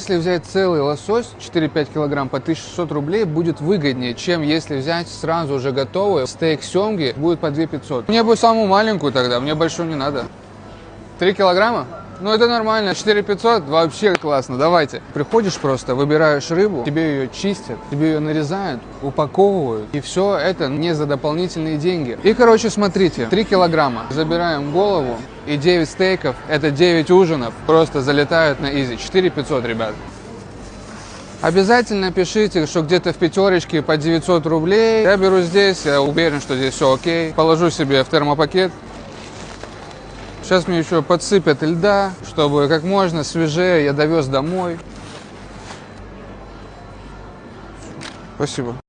Если взять целый лосось 4-5 килограмм по 1600 рублей будет выгоднее, чем если взять сразу уже готовый стейк семги, будет по 2500. Мне бы самую маленькую тогда, мне большую не надо. 3 килограмма? Ну это нормально, 4500 вообще классно, давайте. Приходишь просто, выбираешь рыбу, тебе ее чистят, тебе ее нарезают, упаковывают, и все это не за дополнительные деньги. И короче, смотрите, 3 килограмма, забираем голову, и 9 стейков, это 9 ужинов, просто залетают на изи, 4500, ребят. Обязательно пишите, что где-то в пятерочке по 900 рублей. Я беру здесь, я уверен, что здесь все окей. Положу себе в термопакет. Сейчас мне еще подсыпят льда, чтобы как можно свежее я довез домой. Спасибо.